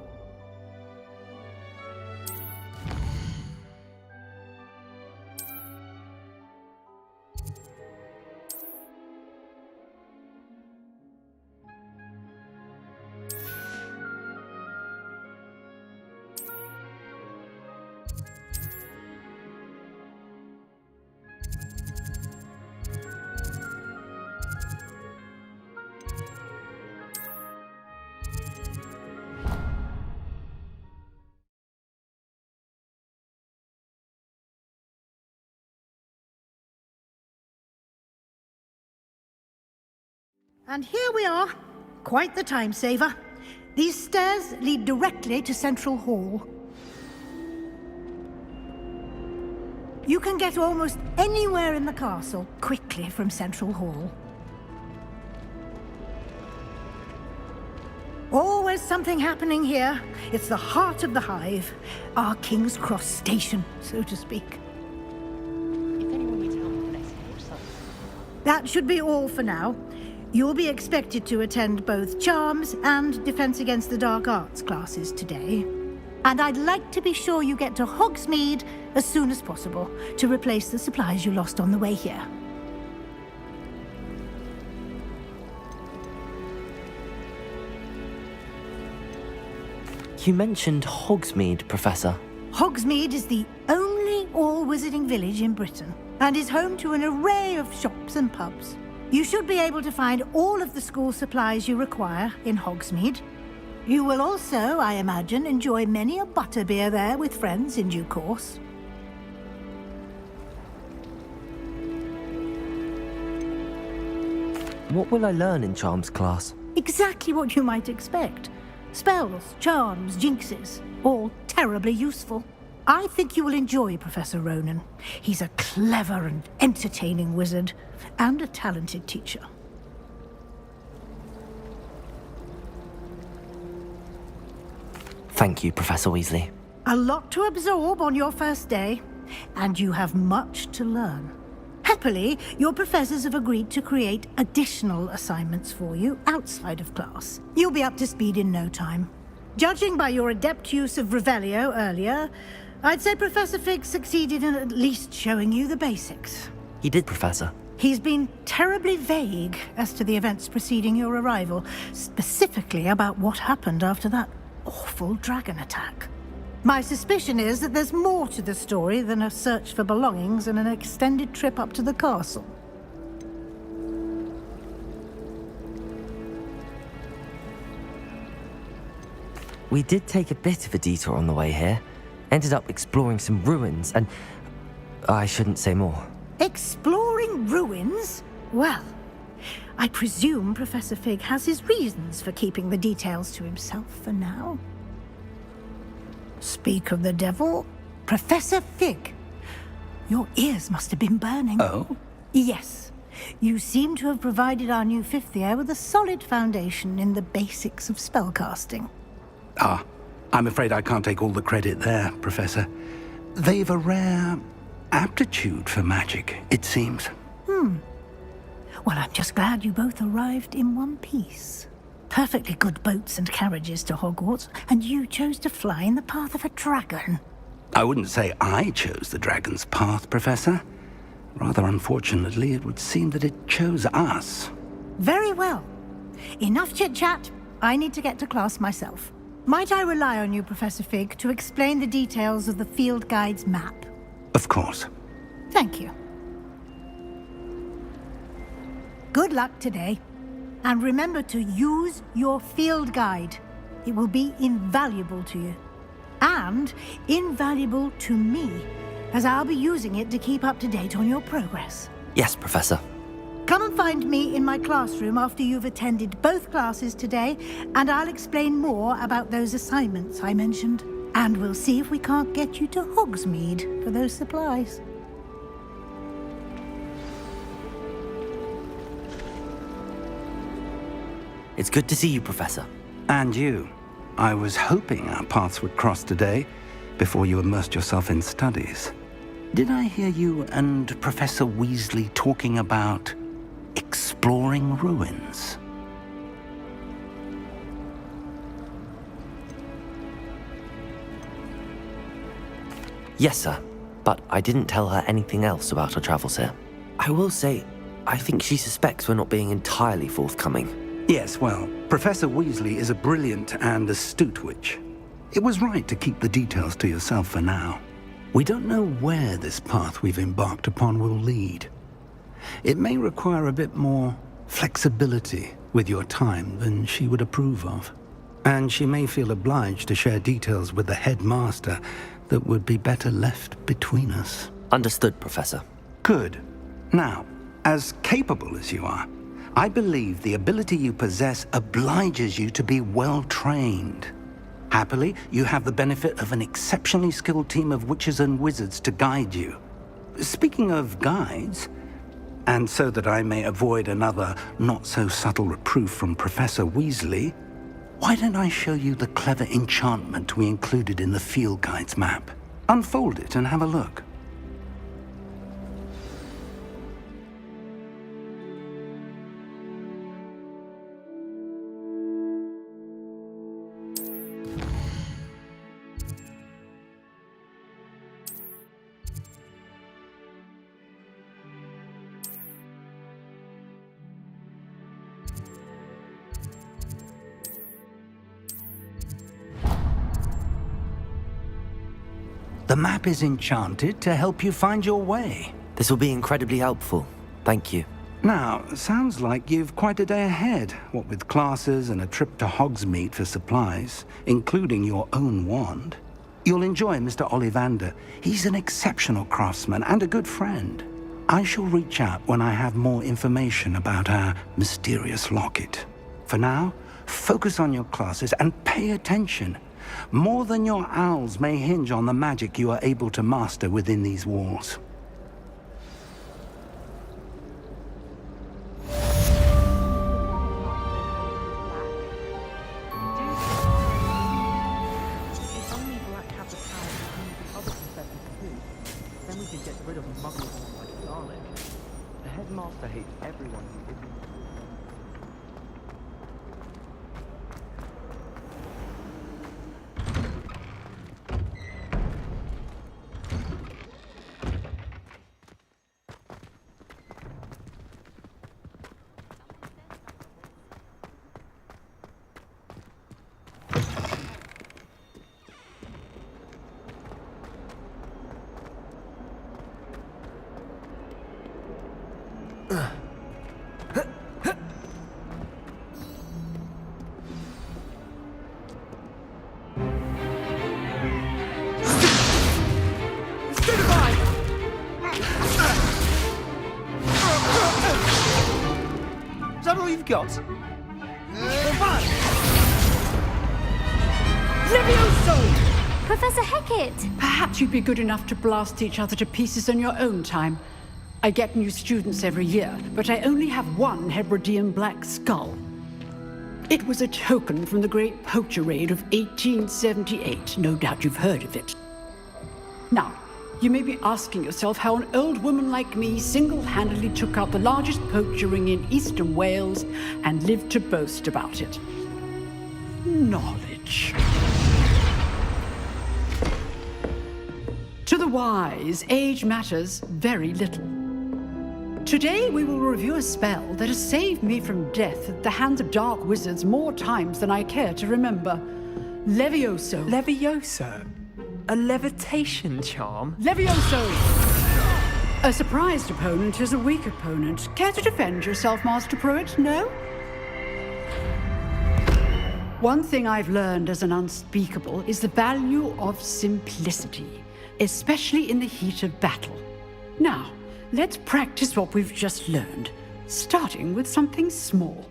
And here we are. Quite the time saver. These stairs lead directly to Central Hall. You can get almost anywhere in the castle quickly from Central Hall. Always something happening here. It's the heart of the hive. Our King's Cross station, so to speak. If anyone needs help with an essay or something. That should be all for now. You'll be expected to attend both Charms and Defense Against the Dark Arts classes today. And I'd like to be sure you get to Hogsmeade as soon as possible to replace the supplies you lost on the way here. You mentioned Hogsmeade, Professor. Hogsmeade is the only all-wizarding village in Britain and is home to an array of shops and pubs. You should be able to find all of the school supplies you require in Hogsmeade. You will also, I imagine, enjoy many a butterbeer there with friends in due course. What will I learn in Charms class? Exactly what you might expect. Spells, charms, jinxes, all terribly useful. I think you will enjoy Professor Ronan. He's a clever and entertaining wizard, and a talented teacher. Thank you, Professor Weasley. A lot to absorb on your first day, and you have much to learn. Happily, your professors have agreed to create additional assignments for you outside of class. You'll be up to speed in no time. Judging by your adept use of Revelio earlier, I'd say Professor Fig succeeded in at least showing you the basics. He did, Professor. He's been terribly vague as to the events preceding your arrival, specifically about what happened after that awful dragon attack. My suspicion is that there's more to the story than a search for belongings and an extended trip up to the castle. We did take a bit of a detour on the way here. Ended up exploring some ruins and... I shouldn't say more. Exploring ruins? Well, I presume Professor Fig has his reasons for keeping the details to himself for now. Speak of the devil, Professor Fig. Your ears must have been burning. Oh? Yes. You seem to have provided our new fifth year with a solid foundation in the basics of spellcasting. I'm afraid I can't take all the credit there, Professor. They've a rare aptitude for magic, it seems. Well, I'm just glad you both arrived in one piece. Perfectly good boats and carriages to Hogwarts, and you chose to fly in the path of a dragon. I wouldn't say I chose the dragon's path, Professor. Rather unfortunately, it would seem that it chose us. Very well. Enough chit-chat. I need to get to class myself. Might I rely on you, Professor Fig, to explain the details of the field guide's map? Of course. Thank you. Good luck today. And remember to use your field guide. It will be invaluable to you. And invaluable to me, as I'll be using it to keep up to date on your progress. Yes, Professor. Come and find me in my classroom after you've attended both classes today, and I'll explain more about those assignments I mentioned. And we'll see if we can't get you to Hogsmeade for those supplies. It's good to see you, Professor. And you. I was hoping our paths would cross today, before you immersed yourself in studies. Did I hear you and Professor Weasley talking about exploring ruins? Yes, sir. But I didn't tell her anything else about our travels here. I will say, I think she suspects we're not being entirely forthcoming. Yes, well, Professor Weasley is a brilliant and astute witch. It was right to keep the details to yourself for now. We don't know where this path we've embarked upon will lead. It may require a bit more flexibility with your time than she would approve of. And she may feel obliged to share details with the headmaster that would be better left between us. Understood, Professor. Good. Now, as capable as you are, I believe the ability you possess obliges you to be well-trained. Happily, you have the benefit of an exceptionally skilled team of witches and wizards to guide you. Speaking of guides, and so that I may avoid another not-so-subtle reproof from Professor Weasley, why don't I show you the clever enchantment we included in the field guide's map? Unfold it and have a look. The map is enchanted to help you find your way. This will be incredibly helpful. Thank you. Now, sounds like you've quite a day ahead, what with classes and a trip to Hogsmeade for supplies, including your own wand. You'll enjoy Mr. Ollivander. He's an exceptional craftsman and a good friend. I shall reach out when I have more information about our mysterious locket. For now, focus on your classes and pay attention. More than your owls may hinge on the magic you are able to master within these walls. Then we could get rid of muggles like garlic. The headmaster hates everyone who isn't. Is that all you've got? Levioso! Professor Hecat! Perhaps you'd be good enough to blast each other to pieces in your own time. I get new students every year, but I only have one Hebridean black skull. It was a token from the Great Poacher Raid of 1878. No doubt you've heard of it. Now, you may be asking yourself how an old woman like me single-handedly took out the largest poacher ring in eastern Wales and lived to boast about it. Knowledge. To the wise, age matters very little. Today we will review a spell that has saved me from death at the hands of dark wizards more times than I care to remember. Levioso. Levioso? A levitation charm? Levioso! A surprised opponent is a weak opponent. Care to defend yourself, Master Pruitt? No? One thing I've learned as an unspeakable is the value of simplicity, especially in the heat of battle. Now, let's practice what we've just learned, starting with something small.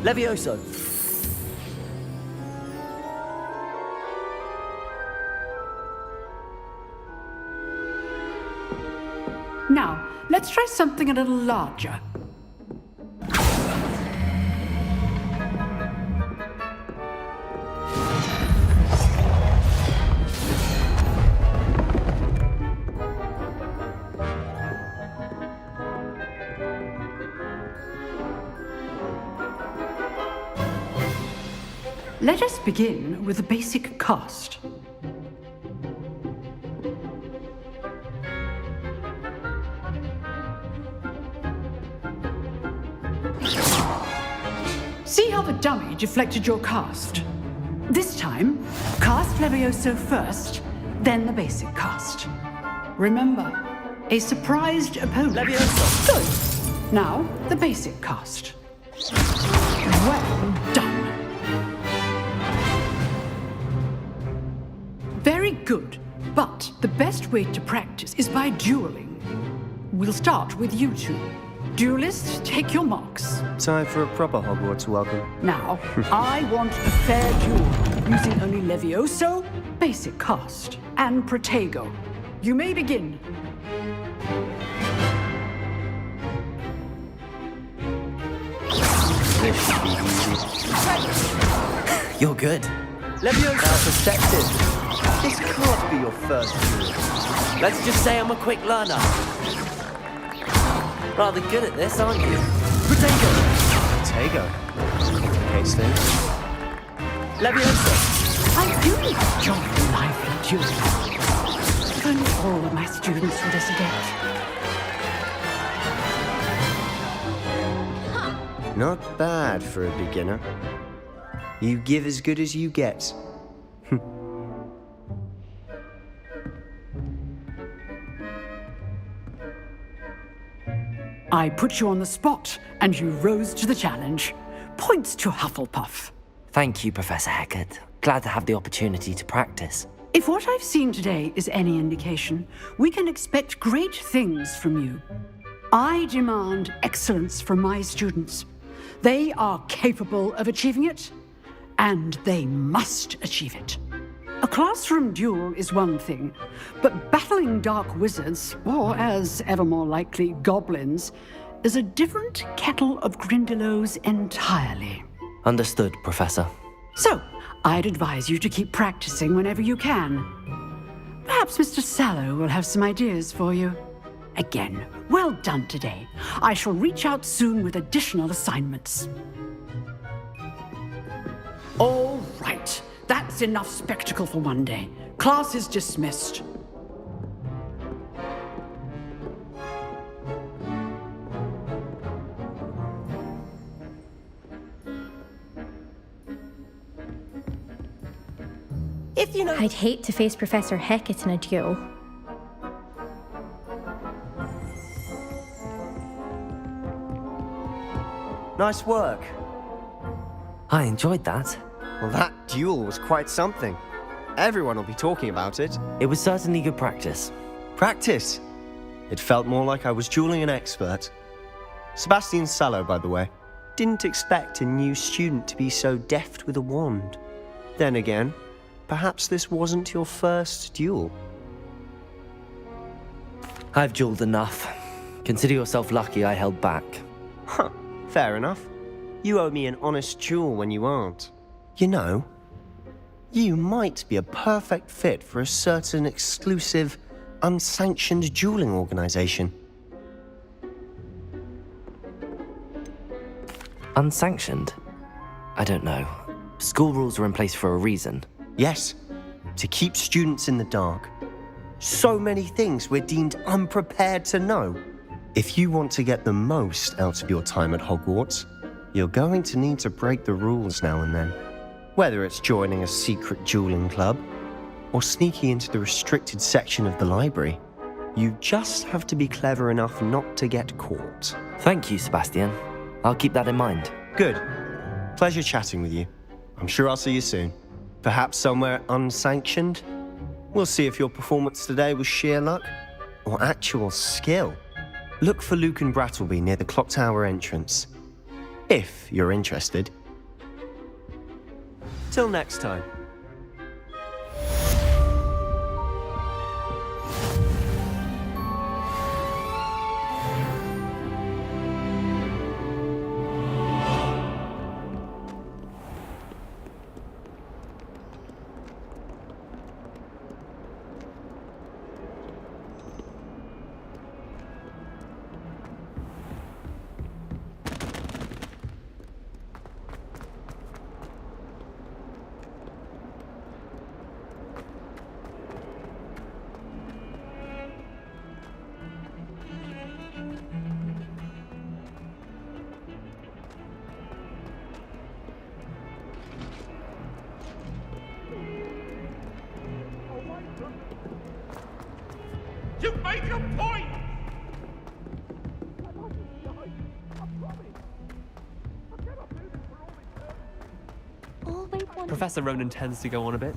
Levioso. Now, let's try something a little larger. Let us begin with the basic cast. See how the dummy deflected your cast? This time, cast Levioso first, then the basic cast. Remember, a surprised opponent. Levioso! Good. Now, the basic cast. Well done. Very good, but the best way to practice is by dueling. We'll start with you two. Duelists, take your marks. Time for a proper Hogwarts welcome. Now, I want a fair duel, using only Levioso, basic cast, and Protego. You may begin. This should be easy. You're good. Levioso! Now perceptive. This can't be your first duel. Let's just say I'm a quick learner. Rather good at this, aren't you? Protego! Protego. Okay, Slim. Levioso! I do enjoy lively dueling. If only all of my students were as adept. Not bad for a beginner. You give as good as you get. I put you on the spot, and you rose to the challenge. Points to Hufflepuff. Thank you, Professor Hecat. Glad to have the opportunity to practice. If what I've seen today is any indication, we can expect great things from you. I demand excellence from my students. They are capable of achieving it, and they must achieve it. A classroom duel is one thing, but battling dark wizards, or as ever more likely, goblins, is a different kettle of Grindylows entirely. Understood, Professor. So, I'd advise you to keep practicing whenever you can. Perhaps Mr. Sallow will have some ideas for you. Again, well done today. I shall reach out soon with additional assignments. All right. That's enough spectacle for one day. Class is dismissed. If you know... I'd hate to face Professor Hecat in a duel. Nice work. I enjoyed that. Well, that duel was quite something. Everyone will be talking about it. It was certainly good practice. Practice? It felt more like I was dueling an expert. Sebastian Sallow, by the way. Didn't expect a new student to be so deft with a wand. Then again, perhaps this wasn't your first duel. I've dueled enough. Consider yourself lucky I held back. Huh, fair enough. You owe me an honest duel when you aren't. You know, you might be a perfect fit for a certain exclusive, unsanctioned dueling organization. Unsanctioned? I don't know. School rules are in place for a reason. Yes, to keep students in the dark. So many things we're deemed unprepared to know. If you want to get the most out of your time at Hogwarts, you're going to need to break the rules now and then. Whether it's joining a secret dueling club or sneaking into the restricted section of the library, you just have to be clever enough not to get caught. Thank you, Sebastian. I'll keep that in mind. Good. Pleasure chatting with you. I'm sure I'll see you soon. Perhaps somewhere unsanctioned? We'll see if your performance today was sheer luck or actual skill. Look for Luke and Brattleby near the clock tower entrance, if you're interested. Till next time. You make a point! Professor Ronan tends to go on a bit.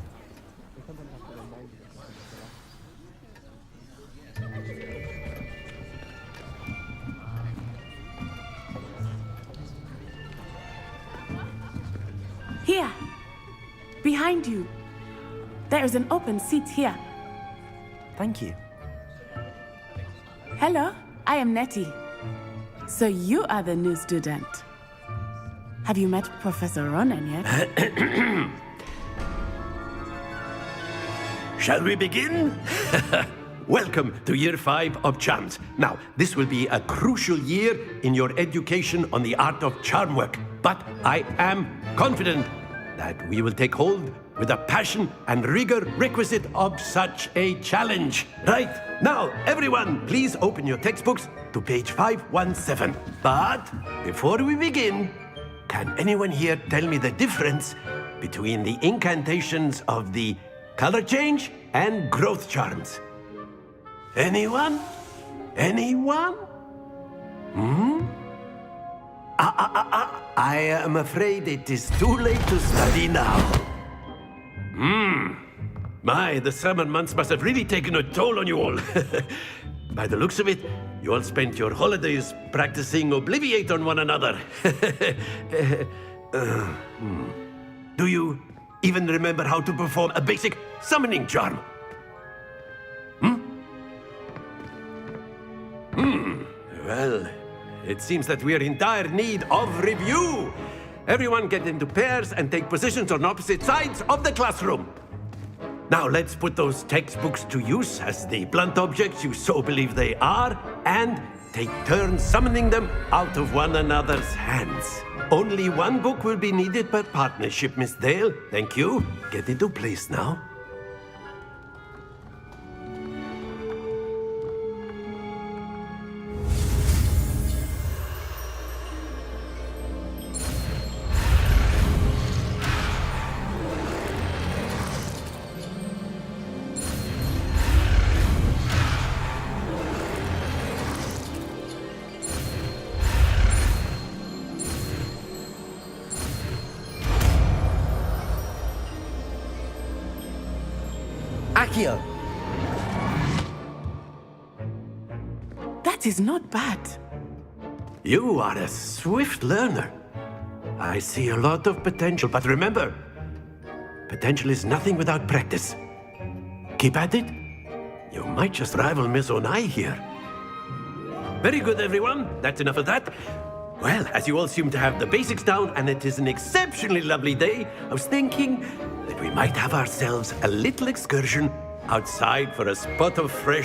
Here! Behind you! There is an open seat here. Thank you. Hello, I am Nettie. So you are the new student. Have you met Professor Ronan yet? Shall we begin? Welcome to Year 5 of Charms. Now, this will be a crucial year in your education on the art of charm work. But I am confident that we will take hold with the passion and rigor requisite of such a challenge. Right, now, everyone, please open your textbooks to page 517. But before we begin, can anyone here tell me the difference between the incantations of the color change and growth charms? Anyone? Anyone? I am afraid it is too late to study now. My, the summer months must have really taken a toll on you all. By the looks of it, you all spent your holidays practicing Obliviate on one another. Do you even remember how to perform a basic summoning charm? Well, it seems that we are in dire need of review. Everyone get into pairs and take positions on opposite sides of the classroom. Now let's put those textbooks to use as the blunt objects you so believe they are, and take turns summoning them out of one another's hands. Only one book will be needed per partnership, Miss Dale. Thank you. Get into place now. Accio! That is not bad. You are a swift learner. I see a lot of potential, but remember, potential is nothing without practice. Keep at it. You might just rival Miss Onai here. Very good, everyone. That's enough of that. Well, as you all seem to have the basics down, and it is an exceptionally lovely day, I was thinking that we might have ourselves a little excursion outside for a spot of fresh